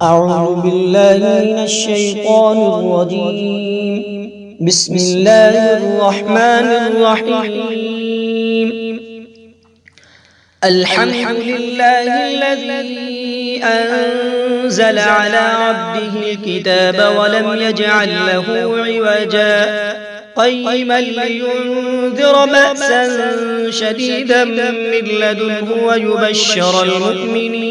أعوذ بالله من الشيطان الرجيم. بسم الله الرحمن الرحيم. الحمد لله الذي أنزل على عبده الكتاب ولم يجعل له عوجا قيما لينذر بأسا شديدا من لدنه ويبشر المؤمنين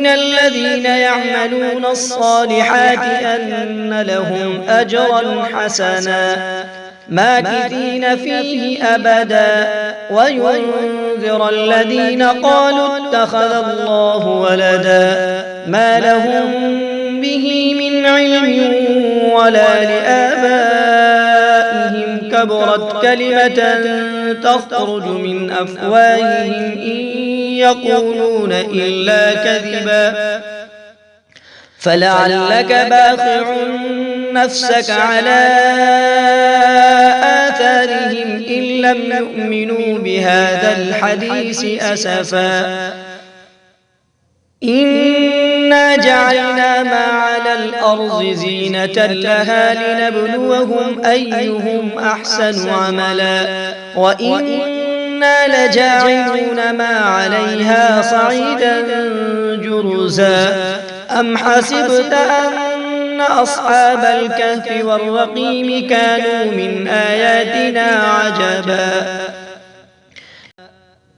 الذين يعملون الصالحات أن لهم أجرا حسنا ماكثين فيه أبدا وينذر الذين قالوا اتخذ الله ولدا ما لهم به من علم ولا لآبائهم كبرت كلمة تخرج من أفواههم إن يقولون إلا كذبا فلعلك باخع نفسك على آثارهم إن لم يؤمنوا بهذا الحديث أسفا إنا جعلنا ما على الأرض زينة لها لنبلوهم أيهم أحسن عملا وإنا لجاعلون ما عليها صعيدا جرزا أم حسبت أن أصحاب الكهف والرقيم كانوا من آياتنا عجبا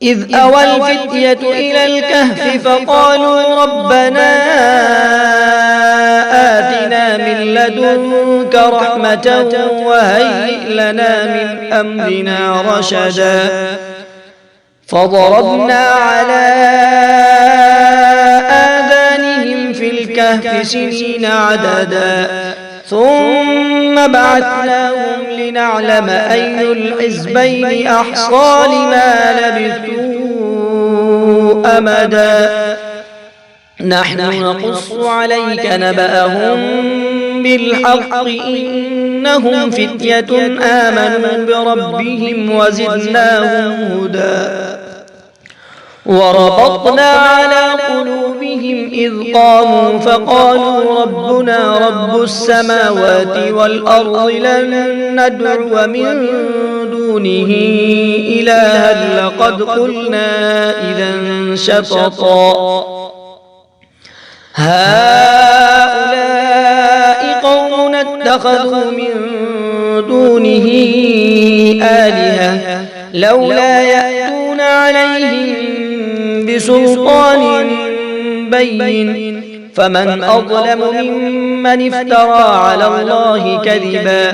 إذ أوى الفتية إلى الكهف فقالوا ربنا آتنا من لدنك رحمة وهيئ لنا من أمرنا رشدا فضربنا على آذانهم في الكهف سنين عددا ثم بعثناهم لنعلم أي الحزبين أحصى لما لبثوا أمدا نحن نقص عليك نبأهم بالحق إنهم فتية آمنوا بربهم وزدناهم هدى وربطنا على قلوبهم إذ قاموا فقالوا ربنا رب السماوات والأرض لن ندعو من دونه إلها لقد قلنا إذا شططا هؤلاء قوم اتخذوا من دونه آلهة لولا يأتون عليهم بسلطان بين فمن أظلم ممن افترى على الله كذبا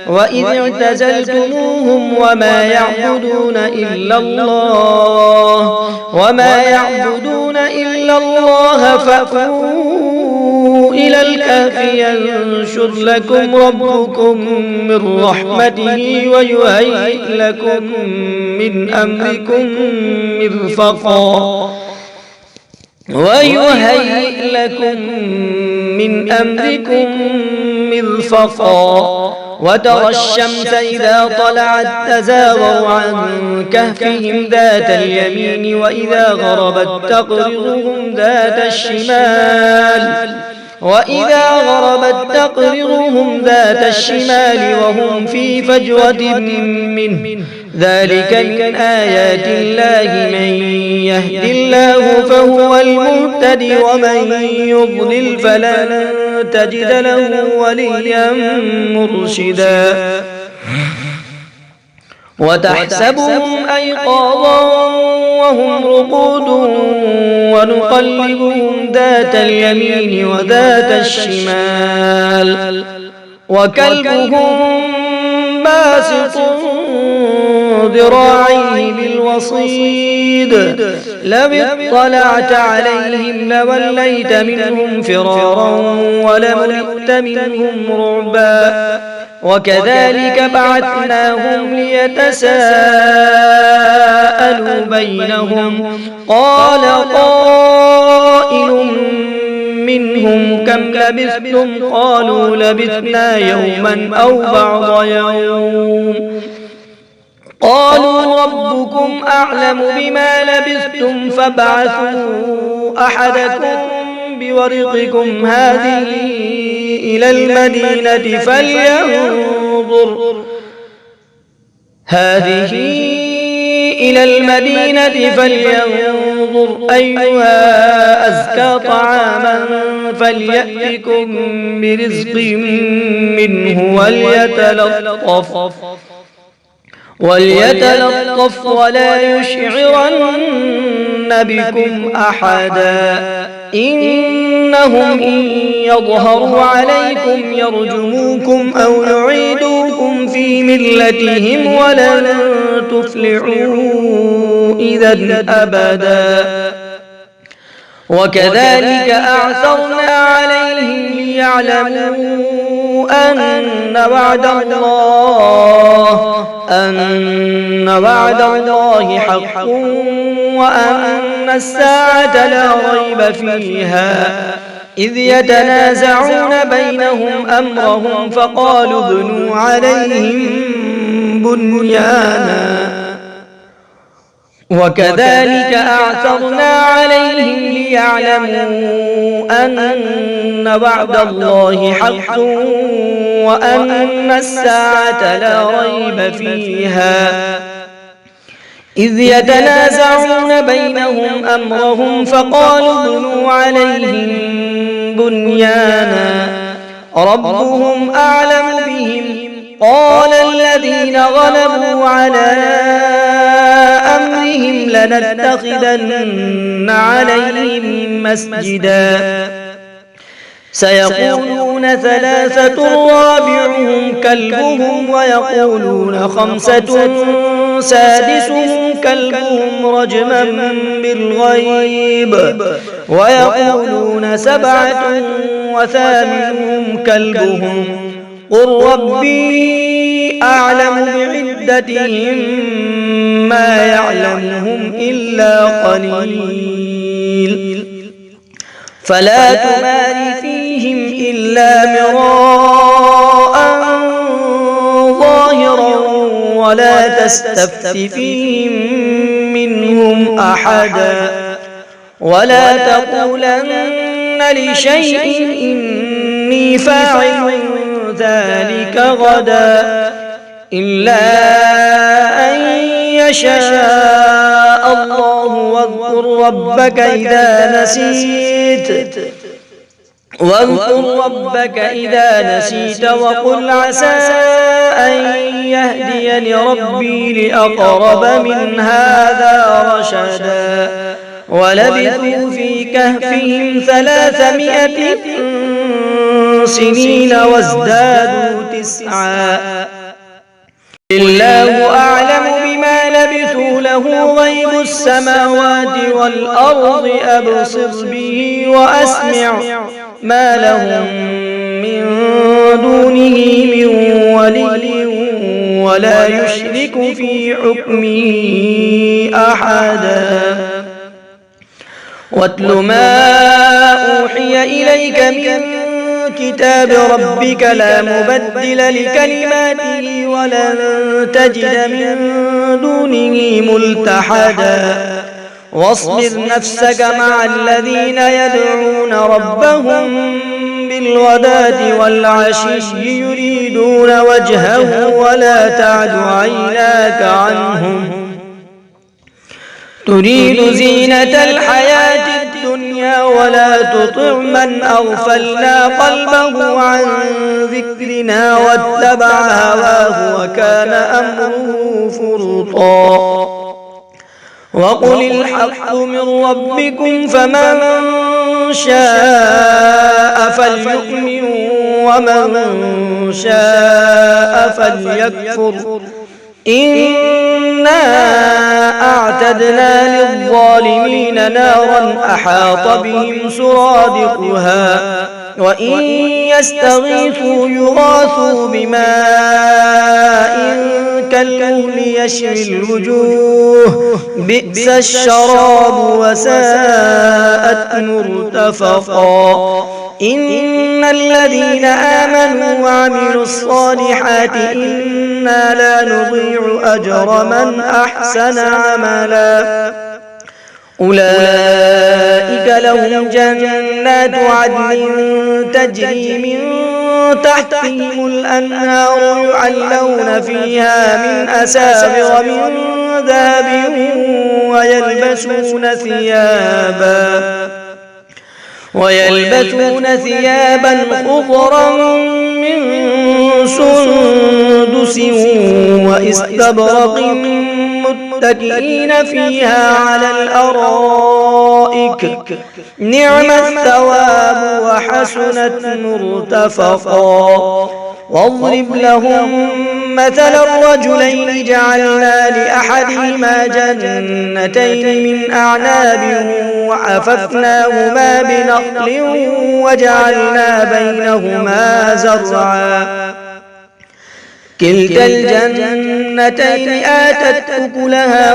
وإذ اعتزلتموهم وما يعبدون إلا الله فأووا إلى الكهف ينشر لكم ربكم من رحمته ويهيئ لكم من أمركم مرفقا وترى الشمس إذا طلعت تزاور عن كهفهم ذات اليمين وإذا غربت تقرضهم ذات الشمال وهم في فجوة منه ذلك من آيات الله من يهد الله فهو المهتد ومن يضلل فلن تجد له وليا مرشدا وتحسبهم أيقاظا وهم رقود ونقلبهم ذات اليمين وذات الشمال وكلبهم باسط ذراعيه بالوصيد لو اطلعت عليهم لوليت منهم فرارا ولملئت منهم رعبا وكذلك بعثناهم ليتساءلوا بينهم قال قائل منهم كم لبثتم قالوا لبثنا يوما أو بعض يوم قالوا ربكم أعلم بما لبثتم فابعثوا أحدكم بورقكم هذه إلى المدينة فلينظر أيها أزكى طعاما فليأتكم برزق منه وليتلطف ولا يشعرن بكم أحدا إنهم إن يظهروا عليكم يرجموكم أو يعيدوكم في ملتهم ولن تفلحوا إذا أبدا وكذلك أعثرنا عليهم ليعلموا أن وعد الله حق وأن الساعة لا ريب فيها إذ يتنازعون بينهم أمرهم فقالوا ابنوا عليهم بنيانا وكذلك أعثرنا عليهم ليعلموا أن وعد الله حق وأن الساعة لا ريب فيها إذ يتنازعون بينهم أمرهم فقالوا ابنوا عليهم بنيانا ربهم أعلم بهم قال الذين غلبوا على أمرهم لنتخذن عليهم مسجدا سيقولون ثلاثة رابعهم كلبهم ويقولون خمسة سادسهم كلبهم رجما بالغيب ويقولون سبعة وثامنهم كلبهم قل ربي أعلم بعدتهم ما يعلمهم إلا قليل فلا تمار فيهم إلا مراء ظاهرا ولا تستفت فيهم منهم أحدا ولا تقولن لشيء إني فاعل ذلك غدا إلا أن يشاء الله واذكر ربك إذا نسيت وقل عسى أن يهديني ربي لأقرب من هذا رشدا ولبثوا في كهفهم 300 سنين وازدادوا 9 الله أعلم بما لبثوا له غيب السماوات والأرض أبصر به وأسمع ما لهم من دونه من ولي ولا يشرك في حكمه أحدا واتل ما أوحي إليك من كتاب ربك لا مبدل لكلماته ولن تجد من دونه ملتحدا واصبر نفسك مع الذين يدعون ربهم بالغداة والعشي يريدون وجهه ولا تعد عيناك عنهم تريد زينة الحياة الدنيا ولا تطع من أغفلنا قلبه عن ذكرنا واتبع هواه وكان أمره فرطا وقل الحق من ربكم فمن شاء فليؤمن ومن شاء فليكفر إنا أعتدنا للظالمين نارا أحاط بهم سرادقها وإن يستغيثوا يغاثوا بماء كالمهل يشوي الوجوه بئس الشراب وساءت مرتفقا إن الذين آمنوا وعملوا الصالحات إنا لا نضيع أجر من أحسن عملا أولئك لهم جنات عدن تجري من تحتهم الأنهار يحلون فيها من أساور من ذهب ويلبسون ثيابا خضرا من سندس وإستبرق متكئين فيها على الأرائك نعم الثواب وحسنت مرتفقا. واضرب لهم مثل الرجلين جعلنا لأحدهما جنتين من أعناب وحففناهما بنخل وجعلنا بينهما زرعا كلتا الجنتين آتت أكلها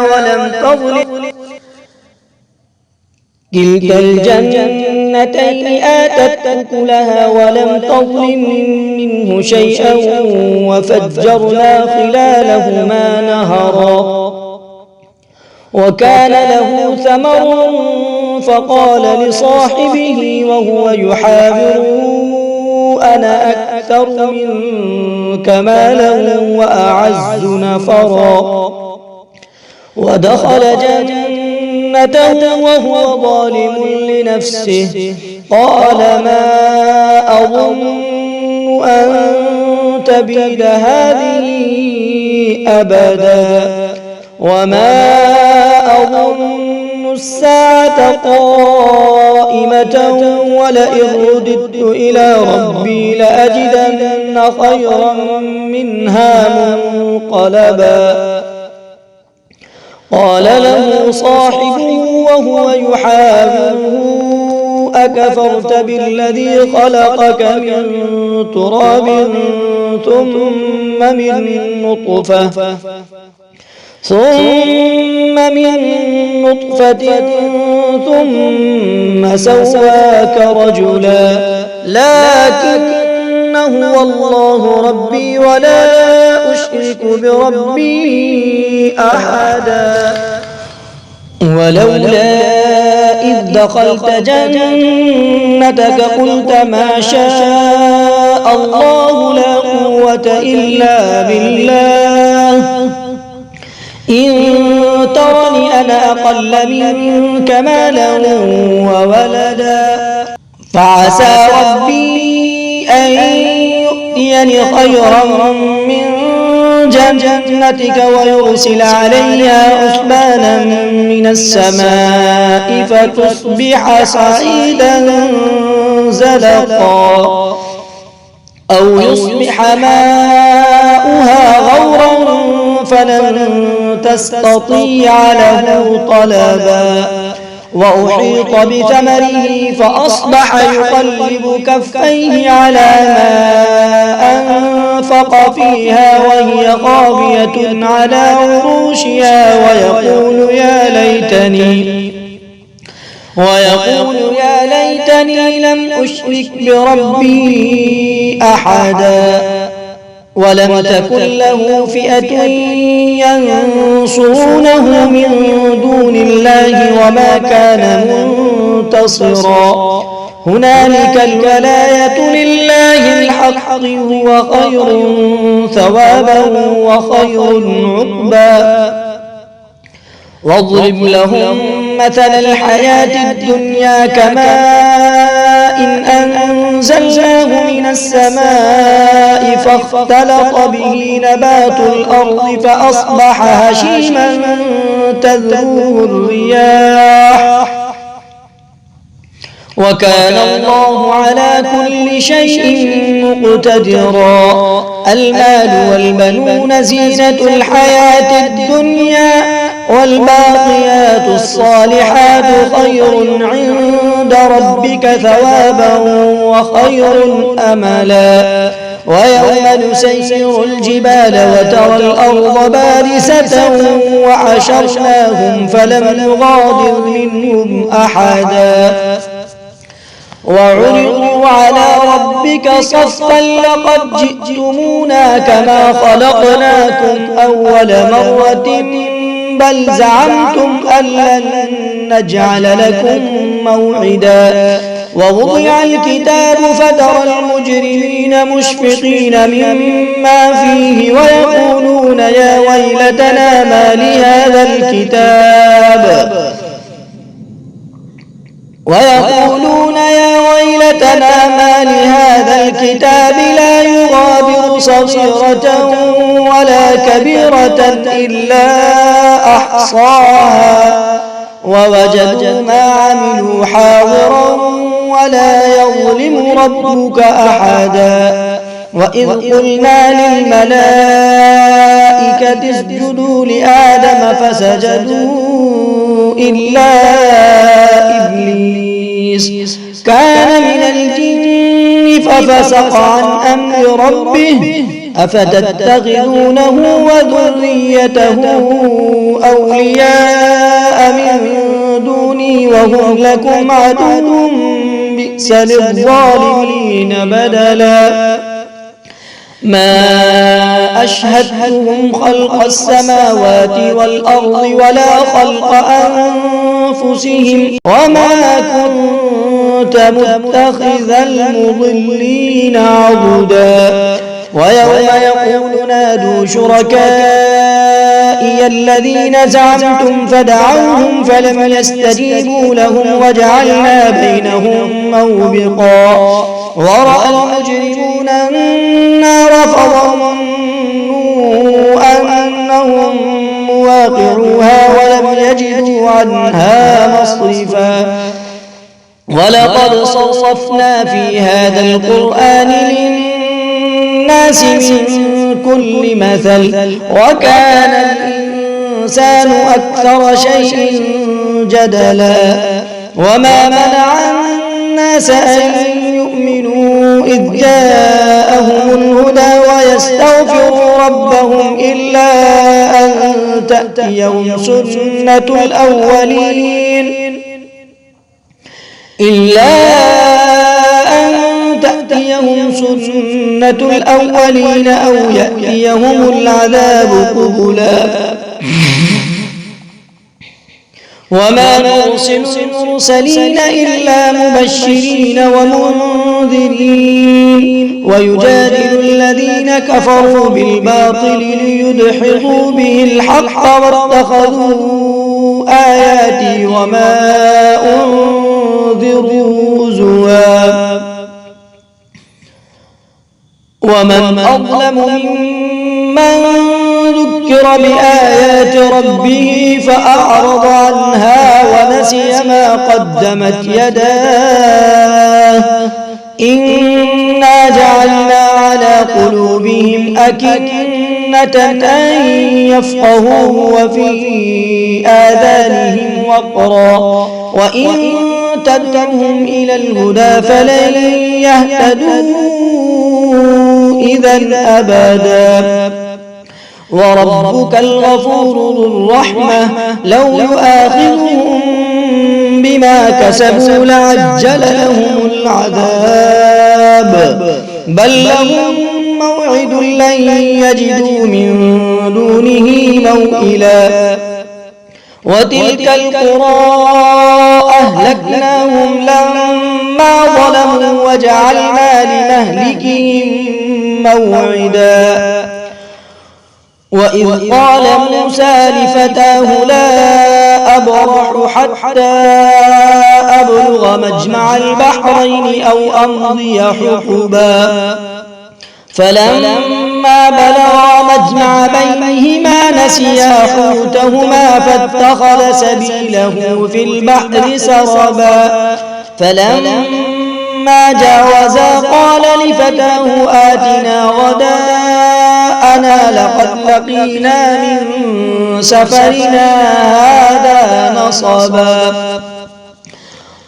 ولم تظلم منه شيئا وفجرنا خلالهما نهرا وكان له ثمر فقال لصاحبه وهو يحاوره أنا أكثر منك مالا وأعز نفرا. ودخل جنته وهو ظالم لنفسه قال ما أظن أن تبيد هذه أبدا وما أظن الساعة قائمة ولئن رددت إلى ربي لأجدن خيرا منها منقلبا. قال له صاحبه وهو يحاوره أكفرت بالذي خلقك من تراب ثم من نطفة ثم سواك رجلا لكن هو الله ربي ولا أشرك بربي أحدا. ولولا إذ دخلت جنتك قلت ما شاء الله لا قوة إلا بالله إن ترني أنا أقل منك مالا وولدا فعسى ربي أن يؤتيني خيرا من جنتك ويرسل عليها حسبانا من السماء فتصبح صعيدا زلقا أو يصبح ماؤها غورا فلن تستطيع له طلبا. وأحيط بثمره فأصبح يقلب كفيه على ما أنفق فيها وهي خاوية على عروشها ويقول يا ليتني لم أشرك بربي أحدا. ولم تكن له فئة ينصرونه من دون الله وما كان منتصرا. هنالك الولاية لله الحق هو خير ثوابا وخير عقبا. واضرب لهم مثل الحياة الدنيا كماء أنزلناه من السماء فاختلط به نبات الأرض فأصبح هشيما تذروه الرياح وكان الله على كل شيء مقتدرا. المال والبنون زينة الحياة الدنيا والباقيات الصالحات خير عند ربك ثوابا وخير أملا. ويوم نسير الجبال وترى الأرض بارزة وحشرناهم فلم نغادر منهم أحدا. وعرضوا على ربك صفا لقد جئتمونا كما خلقناكم أول مرة بل زعمتم أن لن نجعل لكم موعدا ووضع الكتاب فترى المجرمين مشفقين مما فيه ويقولون يا ويلتنا ما لهذا الكتاب لا يغادر صغيرة ولا كبيرة إلا أحصاها ووجدوا ما عملوا حاضرا ولا يظلم ربك أحدا وإذ قلنا للملائكة اسجدوا لآدم فسجدوا إلا إبليس كان من الجن ففسق عن أمر ربه أفتتخذونه وذريته أولياء من دوني وهم لكم عدو بئس للظالمين بدلا ما أشهدتهم خلق السماوات والأرض ولا خلق أنفسهم وما كنت متخذ المضلين عضدا ويوم يقول نادوا شركائي الذين زعمتم فدعوهم فلم يستجيبوا لهم وجعلنا بينهم موبقا ورأى المجرمون النار فظنوا أنهم مواقعوها ولم يجدوا عنها مصرفا ولقد صرفنا في هذا القرآن للناس من كل مثل وكان الإنسان أكثر شيء جدلا وما منع الناس أن يؤمنوا إذ جاءهم الهدى ويستغفروا ربهم إلا أن تأتيهم سنة الأولين أو يأتيهم العذاب قبلا وما نرسل المرسلين إلا مبشرين ومنذرين ويجادل الذين كفروا بالباطل ليدحضوا به الحق واتخذوا آياتي وما أنذروا هزوا ومن أظلم ممن ذكر بآيات ربه فأعرض عنها ونسي ما قدمت يداه إنا جعلنا على قلوبهم أكنة أن يفقهوه وفي آذانهم وقرا وإن تدعوهم إلى الهدى فلن يهتدوا إذا أبدا وربك الغفور ذو الرحمة لو يؤاخذهم بما كسبوا لعجل لهم العذاب بل لهم موعد لن يجدوا من دونه موئلا وتلك القرى أهلكناهم لما ظلموا وجعلنا لمهلكهم موعدا وإذ قال موسى لفتاه لا أبرح حتى أبلغ مجمع البحرين أو أمضي حقبا فلما بلغا مجمع بينهما نسيا حوتهما فاتخذ سبيله في البحر سربا فلما جاوزا قال لفتاه آتنا غداءنا لقد لقينا من سفرنا هذا نصبا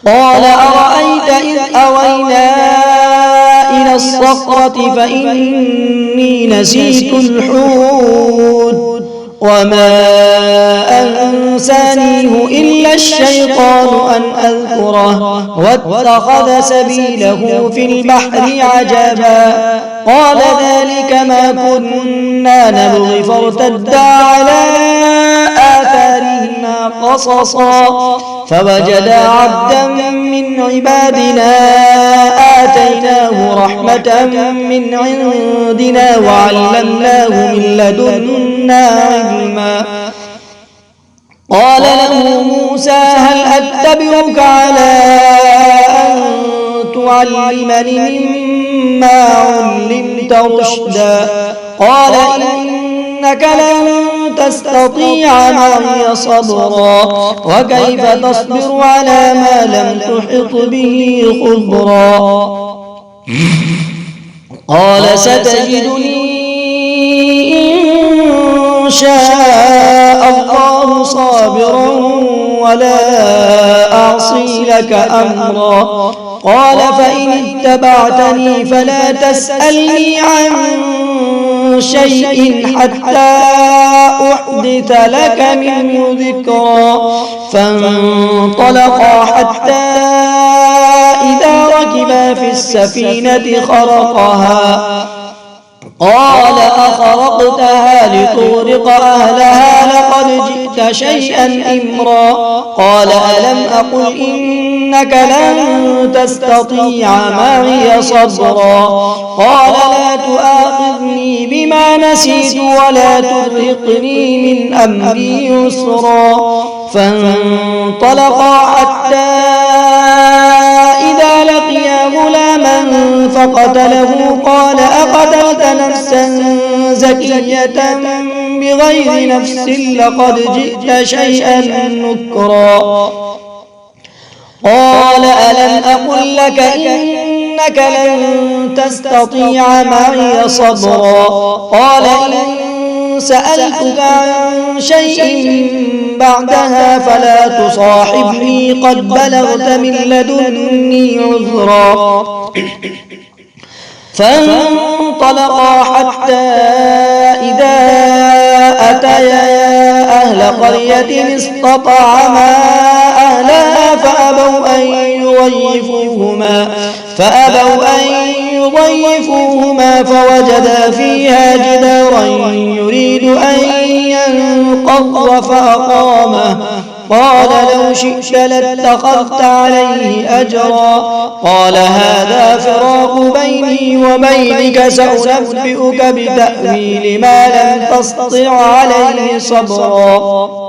قال أرأيت إذ أوينا إلى الصخرة فإني نسيت الحوت وما أنسانيه إلا الشيطان أن أذكره واتخذ سبيله في البحر عجبا قال ذلك ما كنا نبغي فارتدا على آثارهما قصصا فوجد عبدا من عبادنا آتيناه رحمة من عندنا وعلمناه من لدنا علما قال له موسى هل أتبعك على أن تعلمني مما علمت رشدا قال إنك لن تستطيع معي صبرا وكيف تصبر على ما لم تحط به خبرا قال ستجدني إن شاء الله صابرا ولا أعصي لك أمرا قال فإن اتبعتني فلا تسألني عن شيء حتى أحدث لك منه ذكرا فانطلقا حتى إذا ركبا في السفينة خرقها قال أخرقتها لتغرق أهلها لقد جئت شيئا إمرا قال ألم أقل إنك لن تستطيع معي صبرا قال لا تؤاخذني بما نسيت ولا ترهقني من أمري يسرا فانطلقا حتى إذا لقيا غلاما فقتله قال أقتلت نفسا زكية بغير نفس لقد جئت شيئا نكرا قال ألم أقل لك إنك لن تستطيع معي صبرا قال إن سألتك عن شيء بعدها فلا تصاحبني قد بلغت من لدني عذرا فانطلقا حتى إذا أتيا أهل قرية استطعما أهلها فأبوا أن يضيفوهما فوجدا فيها جدارا يريد أن ينقض فأقامه قال لو شئت لاتخذت عليه أجرا قال هذا فراق بيني وبينك سأنبئك بتأويل ما لم تستطع عليه صبرا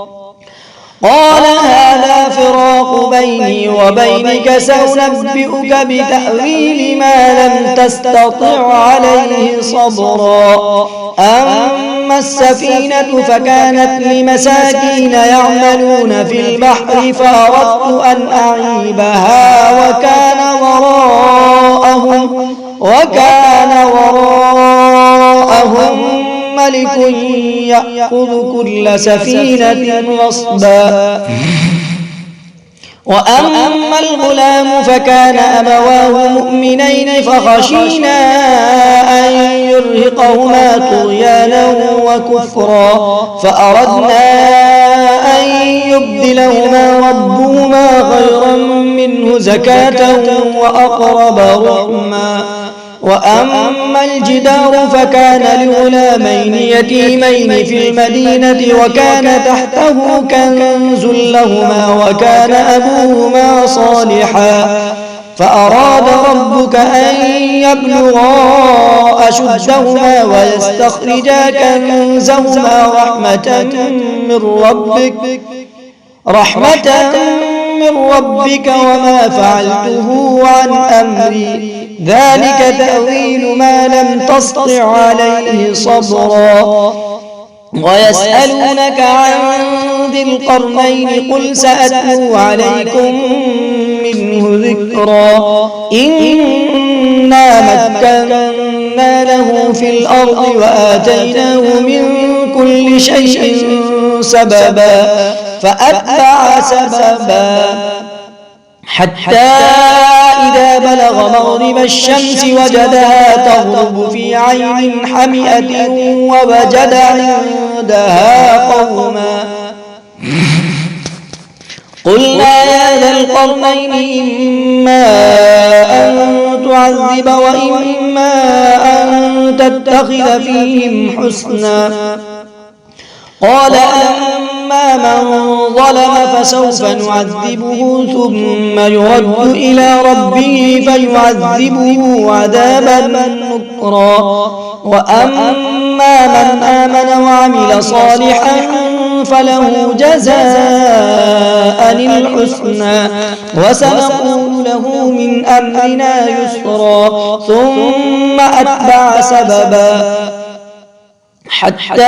قال هذا فراق بيني وبينك سأنبئك بتأويل ما لم تستطع عليه صبرا أما السفينة فكانت لمساكين يعملون في البحر فأردت أن أعيبها وكان وراءهم ملك يأخذ كل سفينة غصبا وأما الغلام فكان أبواه مؤمنين فخشينا أن يرهقهما طغيانا وكفرا فأردنا أن يبدلهما ربهما خيرا منه زكاة وأقرب رحما وأما الجدار فكان لغلامين يتيمين في المدينة وكان تحته كنز لهما وكان أبوهما صالحا فأراد ربك أن يبلغا أشدهما ويستخرجا كنزهما رحمة من ربك وما فعلته عن أمري ذلك تأويل ما لم تسطع عليه صبرا ويسألونك عن ذي القرنين قل سأتلو عليكم منه ذكرا إنا مكنا له في الأرض وآتيناه من كل شيء سببا فأتبع سببا حتى إذا بلغ مغرب الشمس وجدها تغرب في عين حمئة ووجد عندها قوما قلنا يا ذا القرنين إما أن تعذب وإما أن تتخذ فيهم حسنا قال من ظلم فسوف نعذبه ثم يرد إلى ربه فيعذبه عذابا نكرا وأما من آمن وعمل صالحا فله جزاء الحسنى وسنقول له من أمرنا يسرا ثم أتبع سببا حتى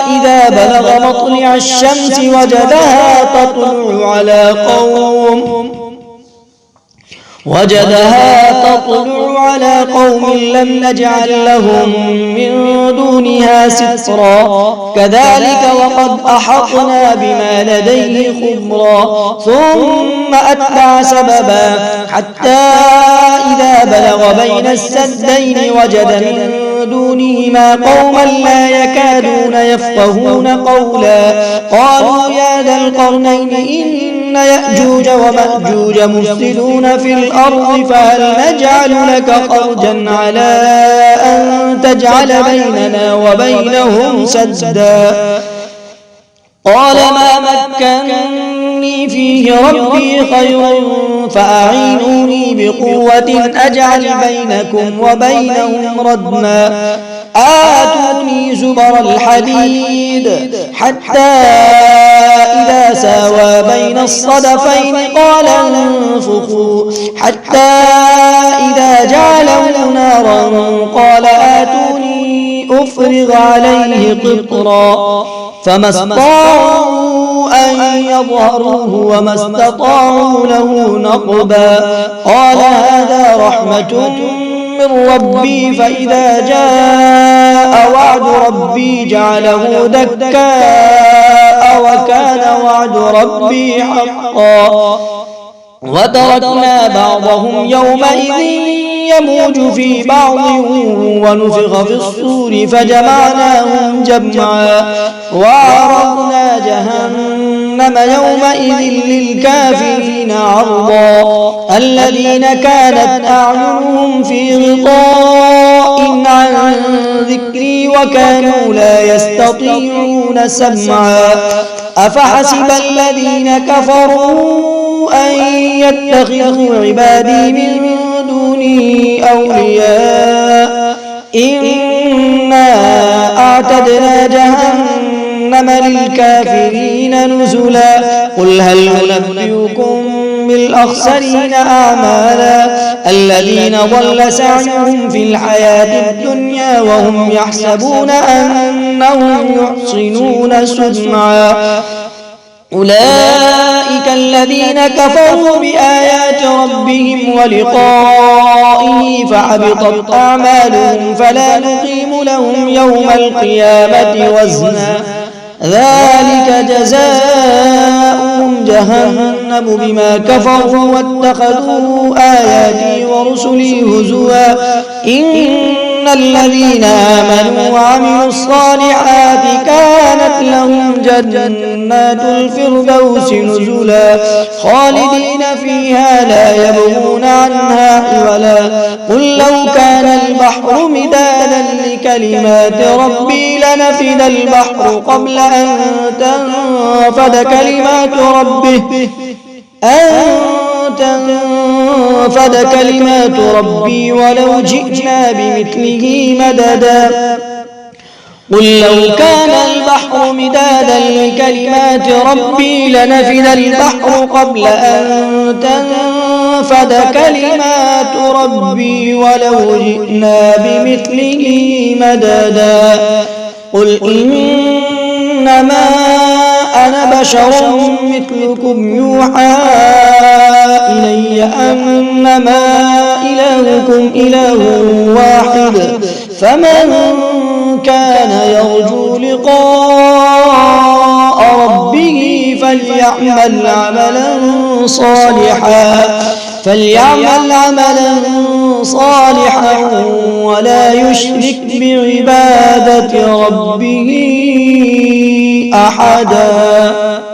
إذا بلغ مطلع الشمس وجدها تطلع على قوم لم نجعل لهم من دونها سترا كذلك وقد أحطنا بما لديه خبرا ثم أتبع سببا حتى إذا بلغ بين السدين وجد من دونهما قوما لا يكادون يفقهون قولا قالوا يا ذا القرنين إن يأجوج ومأجوج مفسدون في الأرض فهل نجعل لك خرجا على أن تجعل بيننا وبينهم سدا قال ما مكنني فيه ربي خير فأعينوني بقوة أجعل بينكم وبينهم ردما آتوني زبر الحديد حتى إذا ساوى بين الصدفين قال انفخوا حتى إذا جعله نارا قال آتوني أفرغ عليه قطرا فما استطاعوا أن يظهروه وما استطاعوا له نقبا قال هذا رحمة من ربي فإذا جاء وعد ربي جعله دكاء وكان وعد ربي حقا وتركنا بعضهم يومئذ يموج في بعض ونفخ في الصور فجمعناهم جمعا وعرضنا جهنم يومئذ للكافرين عرضا الذين كانت أعينهم في غطاء عن ذكري وكانوا لا يستطيعون سمعا أفحسب الذين كفروا أن يتخذوا عبادي من دوني أولياء إنا أعتدنا جهنم للكافرين نزلا قل هل ننبئكم بالأخسرين أعمالا الذين ضل سعيهم في الحياة الدنيا وهم يحسبون أنهم يحسنون صنعا أولئك الذين كفروا بآيات ربهم ولقائه فحبطت أعمالهم فلا نقيم لهم يوم القيامة وزنا ذلك جزاؤهم جهنم بما كفروا واتخذوا آياتي ورسلي هزوا إن الذين آمنوا وعملوا الصالحات كانت لهم جنات الفردوس نزلا خالدين فيها لا يبغون عنها حولا قل لو كان البحر مدادا لكلمات ربي لنفد البحر قبل أن تنفد كلمات ربي ولو جئنا بمثله مددا قل لو كان البحر مدادا لكلمات ربي لنفد البحر قبل أن تنفد كلمات ربي ولو جئنا بمثله مددا قل إنما أنا بشر مثلكم يوحى إلي أنما إلهكم إله واحد فمن كان يرجو لقاء ربه فليعمل عملا صالحا ولا يشرك بعبادة ربه أحدا.